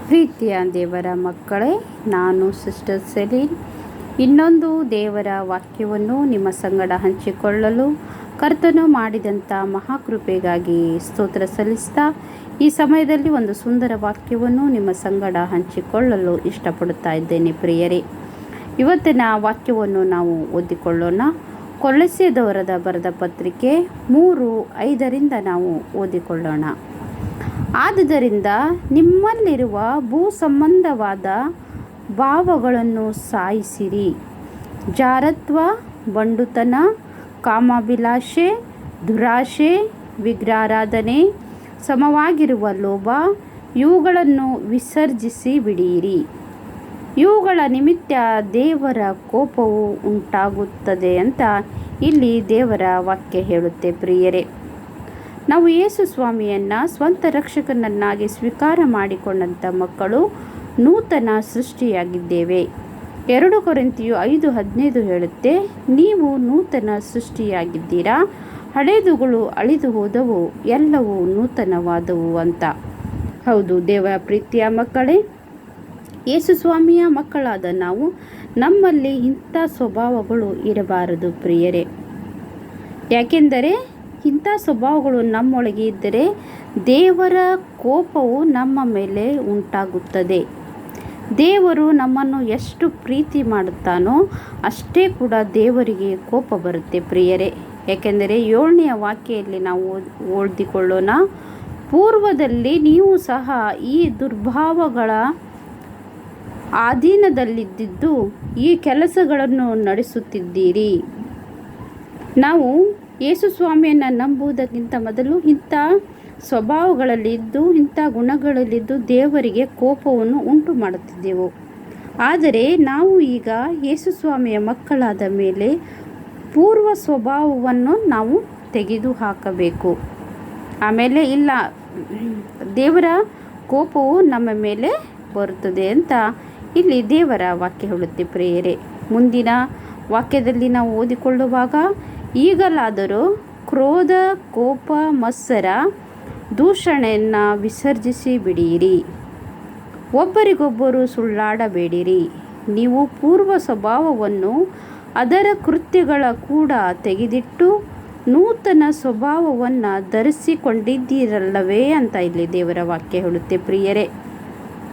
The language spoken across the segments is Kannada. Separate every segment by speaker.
Speaker 1: ಪ್ರೀತಿಯ ದೇವರ ಮಕ್ಕಳೇ, ನಾನು ಸಿಸ್ಟರ್ ಸೆಲಿನ್ ಇನ್ನೊಂದು ದೇವರ ವಾಕ್ಯವನ್ನು ನಿಮ್ಮ ಸಂಗಡ ಹಂಚಿಕೊಳ್ಳಲು ಕರ್ತನು ಮಾಡಿದಂಥ ಮಹಾಕೃಪೆಗಾಗಿ ಸ್ತೋತ್ರ ಸಲ್ಲಿಸ್ತಾ ಈ ಸಮಯದಲ್ಲಿ ಒಂದು ಸುಂದರ ವಾಕ್ಯವನ್ನು ನಿಮ್ಮ ಸಂಗಡ ಹಂಚಿಕೊಳ್ಳಲು ಇಷ್ಟಪಡುತ್ತಾ ಇದ್ದೇನೆ. ಪ್ರಿಯರೇ, ಇವತ್ತಿನ ವಾಕ್ಯವನ್ನು ನಾವು ಓದಿಕೊಳ್ಳೋಣ. ಕೊಲೊಸ್ಸೆದವರದ ಬರೆದ ಪತ್ರಿಕೆ 3:5 ನಾವು ಓದಿಕೊಳ್ಳೋಣ. ಆದುದರಿಂದ ನಿಮ್ಮಲ್ಲಿರುವ ಭೂ ಸಂಬಂಧವಾದ ಭಾವಗಳನ್ನು ಸಾಯಿಸಿರಿ. ಜಾರತ್ವ, ಬಂಡುತನ, ಕಾಮಾಭಿಲಾಷೆ, ದುರಾಶೆ, ವಿಗ್ರಹಾರಾಧನೆ, ಸಮವಾಗಿರುವ ಲೋಭ ಇವುಗಳನ್ನು ವಿಸರ್ಜಿಸಿ ಬಿಡಿಯಿರಿ. ಇವುಗಳ ನಿಮಿತ್ತ ದೇವರ ಕೋಪವು ಉಂಟಾಗುತ್ತದೆ ಅಂತ ಇಲ್ಲಿ ದೇವರ ವಾಕ್ಯ ಹೇಳುತ್ತೆ. ಪ್ರಿಯರೇ, ನಾವು ಯೇಸು ಸ್ವಾಮಿಯನ್ನು ಸ್ವಂತ ರಕ್ಷಕನನ್ನಾಗಿ ಸ್ವೀಕಾರ ಮಾಡಿಕೊಂಡಂಥ ಮಕ್ಕಳು ನೂತನ ಸೃಷ್ಟಿಯಾಗಿದ್ದೇವೆ. 2 ಕೊರಿಂಥಿಯರು 5:15 ಹೇಳುತ್ತೆ, ನೀವು ನೂತನ ಸೃಷ್ಟಿಯಾಗಿದ್ದೀರಾ, ಹಳೆಯದುಗಳು ಅಳಿದು ಹೋದವು, ಎಲ್ಲವೂ ನೂತನವಾದವು ಅಂತ. ಹೌದು ದೇವರ ಪ್ರೀತಿಯ ಮಕ್ಕಳೇ, ಯೇಸು ಸ್ವಾಮಿಯ ಮಕ್ಕಳಾದ ನಾವು ನಮ್ಮಲ್ಲಿ ಇಂಥ ಸ್ವಭಾವಗಳು ಇರಬಾರದು ಪ್ರಿಯರೇ. ಯಾಕೆಂದರೆ ಇಂಥ ಸ್ವಭಾವಗಳು ನಮ್ಮೊಳಗೆ ಇದ್ದರೆ ದೇವರ ಕೋಪವು ನಮ್ಮ ಮೇಲೆ ಉಂಟಾಗುತ್ತದೆ. ದೇವರು ನಮ್ಮನ್ನು ಎಷ್ಟು ಪ್ರೀತಿ ಮಾಡುತ್ತಾನೋ ಅಷ್ಟೇ ಕೂಡ ದೇವರಿಗೆ ಕೋಪ ಬರುತ್ತೆ ಪ್ರಿಯರೇ. ಯಾಕೆಂದರೆ 7ನೇ ವಾಕ್ಯದಲ್ಲಿ ನಾವು ಓದಿಕೊಳ್ಳೋಣ. ಪೂರ್ವದಲ್ಲಿ ನೀವು ಸಹ ಈ ದುರ್ಭಾವಗಳ ಅಧೀನದಲ್ಲಿದ್ದು ಈ ಕೆಲಸಗಳನ್ನು ನಡೆಸುತ್ತಿದ್ದೀರಿ. ನಾವು ಯೇಸು ಸ್ವಾಮಿಯನ್ನು ನಂಬುವುದಕ್ಕಿಂತ ಮೊದಲು ಇಂಥ ಸ್ವಭಾವಗಳಲ್ಲಿದ್ದು ಇಂಥ ಗುಣಗಳಲ್ಲಿದ್ದು ದೇವರಿಗೆ ಕೋಪವನ್ನು ಉಂಟು ಮಾಡುತ್ತಿದ್ದೆವು. ಆದರೆ ನಾವು ಈಗ ಯೇಸು ಸ್ವಾಮಿಯ ಮಕ್ಕಳಾದ ಮೇಲೆ ಪೂರ್ವ ಸ್ವಭಾವವನ್ನು ನಾವು ತೆಗೆದು ಹಾಕಬೇಕು. ಆಮೇಲೆ ಇಲ್ಲ, ದೇವರ ಕೋಪವು ನಮ್ಮ ಮೇಲೆ ಬರುತ್ತದೆ ಅಂತ ಇಲ್ಲಿ ದೇವರ ವಾಕ್ಯ ಹೇಳುತ್ತೆ ಪ್ರಿಯರೇ. ಮುಂದಿನ ವಾಕ್ಯದಲ್ಲಿ ನಾವು ಓದಿಕೊಳ್ಳುವಾಗ, ಈಗಲಾದರೂ ಕ್ರೋಧ, ಕೋಪ, ಮತ್ಸರ, ದೂಷಣೆಯನ್ನು ವಿಸರ್ಜಿಸಿ ಬಿಡಿಯಿರಿ. ಒಬ್ಬರಿಗೊಬ್ಬರು ಸುಳ್ಳಾಡಬೇಡಿರಿ. ನೀವು ಪೂರ್ವ ಸ್ವಭಾವವನ್ನು ಅದರ ಕೃತ್ಯಗಳ ಕೂಡ ತೆಗೆದಿಟ್ಟು ನೂತನ ಸ್ವಭಾವವನ್ನು ಧರಿಸಿಕೊಂಡಿದ್ದೀರಲ್ಲವೇ ಅಂತ ಇಲ್ಲಿ ದೇವರ ವಾಕ್ಯ ಹೇಳುತ್ತೆ ಪ್ರಿಯರೇ.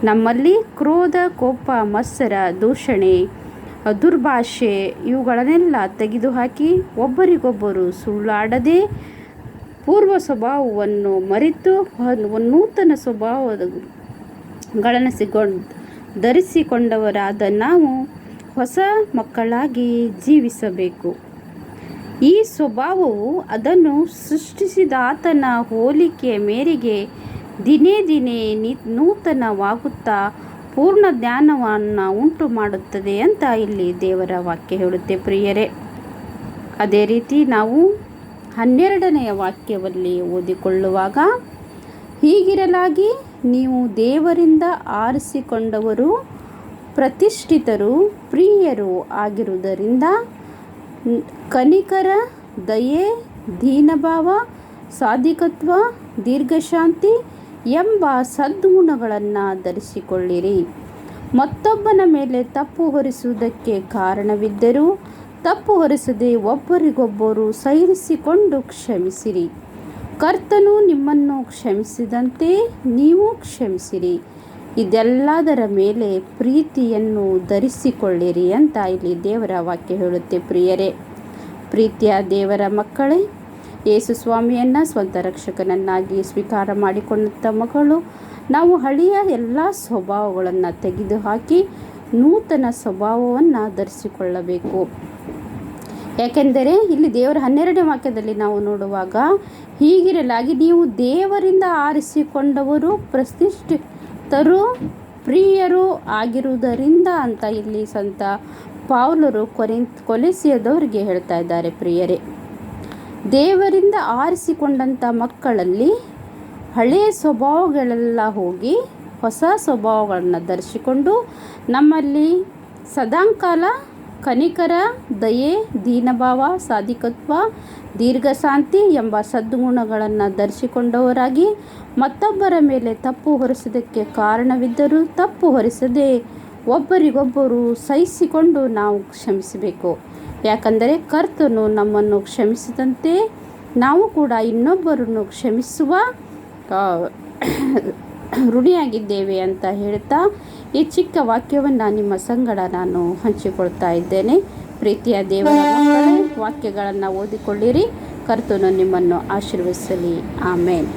Speaker 1: ನಮ್ಮಲ್ಲಿ ಕ್ರೋಧ, ಕೋಪ, ಮತ್ಸರ, ದೂಷಣೆ, ದುರ್ಭಾಷೆ ಇವುಗಳನ್ನೆಲ್ಲ ತೆಗೆದುಹಾಕಿ ಒಬ್ಬರಿಗೊಬ್ಬರು ಸುಳ್ಳಾಡದೆ ಪೂರ್ವ ಸ್ವಭಾವವನ್ನು ಮರೆತು ನೂತನ ಸ್ವಭಾವಗಳನ್ನು ಧರಿಸಿಕೊಂಡವರಾದ ನಾವು ಹೊಸ ಮಕ್ಕಳಾಗಿ ಜೀವಿಸಬೇಕು. ಈ ಸ್ವಭಾವವು ಅದನ್ನು ಸೃಷ್ಟಿಸಿದ ಆತನ ಹೋಲಿಕೆಯ ಮೇರೆಗೆ ದಿನೇ ದಿನೇ ನೂತನವಾಗುತ್ತಾ ಪೂರ್ಣ ಜ್ಞಾನವನ್ನು ಉಂಟು ಮಾಡುತ್ತದೆ ಅಂತ ಇಲ್ಲಿ ದೇವರ ವಾಕ್ಯ ಹೇಳುತ್ತೆ ಪ್ರಿಯರೇ. ಅದೇ ರೀತಿ ನಾವು 12ನೇ ವಾಕ್ಯದಲ್ಲಿ ಓದಿಕೊಳ್ಳುವಾಗ, ಹೀಗಿರಲಾಗಿ ನೀವು ದೇವರಿಂದ ಆರಿಸಿಕೊಂಡವರು, ಪ್ರತಿಷ್ಠಿತರು, ಪ್ರಿಯರು ಆಗಿರುವುದರಿಂದ ಕನಿಕರ, ದಯೆ, ದೀನಭಾವ, ಸಾತ್ವಿಕತ್ವ, ದೀರ್ಘಶಾಂತಿ ಎಂಬ ಸದ್ಗುಣಗಳನ್ನು ಧರಿಸಿಕೊಳ್ಳಿರಿ. ಮತ್ತೊಬ್ಬನ ಮೇಲೆ ತಪ್ಪು ಹೊರಿಸುವುದಕ್ಕೆ ಕಾರಣವಿದ್ದರೂ ತಪ್ಪು ಹೊರಿಸದೆ ಒಬ್ಬರಿಗೊಬ್ಬರು ಸಹಿಸಿಕೊಂಡು ಕ್ಷಮಿಸಿರಿ. ಕರ್ತನು ನಿಮ್ಮನ್ನು ಕ್ಷಮಿಸಿದಂತೆ ನೀವು ಕ್ಷಮಿಸಿರಿ. ಇದೆಲ್ಲದರ ಮೇಲೆ ಪ್ರೀತಿಯನ್ನು ಧರಿಸಿಕೊಳ್ಳಿರಿ ಅಂತ ಇಲ್ಲಿ ದೇವರ ವಾಕ್ಯ ಹೇಳುತ್ತೆ ಪ್ರಿಯರೇ. ಪ್ರೀತಿಯ ದೇವರ ಮಕ್ಕಳೇ, ಯೇಸು ಸ್ವಾಮಿಯನ್ನು ಸ್ವಂತ ರಕ್ಷಕನನ್ನಾಗಿ ಸ್ವೀಕಾರ ಮಾಡಿಕೊಂಡಂಥ ಮಕ್ಕಳು ನಾವು ಹಳೆಯ ಎಲ್ಲ ಸ್ವಭಾವಗಳನ್ನು ತೆಗೆದುಹಾಕಿ ನೂತನ ಸ್ವಭಾವವನ್ನು ಧರಿಸಿಕೊಳ್ಳಬೇಕು. ಯಾಕೆಂದರೆ ಇಲ್ಲಿ ದೇವರ 12ನೇ ವಾಕ್ಯದಲ್ಲಿ ನಾವು ನೋಡುವಾಗ, ಹೀಗಿರಲಾಗಿ ನೀವು ದೇವರಿಂದ ಆರಿಸಿಕೊಂಡವರು, ಪ್ರತಿಷ್ಠಿತರು, ಪ್ರಿಯರು ಆಗಿರುವುದರಿಂದ ಅಂತ ಇಲ್ಲಿ ಸಂತ ಪೌಲರು ಕೊಲೊಸ್ಸೆದವರಿಗೆ ಹೇಳ್ತಾ ಇದ್ದಾರೆ ಪ್ರಿಯರೇ. ದೇವರಿಂದ ಆರಿಸಿಕೊಂಡಂಥ ಮಕ್ಕಳಲ್ಲಿ ಹಳೆಯ ಸ್ವಭಾವಗಳೆಲ್ಲ ಹೋಗಿ ಹೊಸ ಸ್ವಭಾವಗಳನ್ನು ಧರಿಸಿಕೊಂಡು ನಮ್ಮಲ್ಲಿ ಸದಾಕಾಲ ಕನಿಕರ, ದಯೆ, ದೀನಭಾವ, ಸಾಧಿಕತ್ವ, ದೀರ್ಘಶಾಂತಿ ಎಂಬ ಸದ್ಗುಣಗಳನ್ನು ಧರಿಸಿಕೊಂಡವರಾಗಿ ಮತ್ತೊಬ್ಬರ ಮೇಲೆ ತಪ್ಪು ಹೊರಿಸೋದಕ್ಕೆ ಕಾರಣವಿದ್ದರೂ ತಪ್ಪು ಹೊರಿಸದೆ ಒಬ್ಬರಿಗೊಬ್ಬರು ಸಹಿಸಿಕೊಂಡು ನಾವು ಕ್ಷಮಿಸಬೇಕು. ಯಾಕಂದರೆ ಕರ್ತನು ನಮ್ಮನ್ನು ಕ್ಷಮಿಸಿದಂತೆ ನಾವು ಕೂಡ ಇನ್ನೊಬ್ಬರನ್ನು ಕ್ಷಮಿಸುವ ಋಣಿಯಾಗಿದ್ದೇವೆ ಅಂತ ಹೇಳ್ತಾ ಈ ಚಿಕ್ಕ ವಾಕ್ಯವನ್ನು ನಿಮ್ಮ ಸಂಗಡ ನಾನು ಹಂಚಿಕೊಳ್ತಾ ಇದ್ದೇನೆ. ಪ್ರೀತಿಯ ದೇವರ ಮಕ್ಕಳೇ, ವಾಕ್ಯಗಳನ್ನು ಓದಿಕೊಳ್ಳಿರಿ. ಕರ್ತನು ನಿಮ್ಮನ್ನು ಆಶೀರ್ವದಿಸಲಿ. ಆಮೇನ್.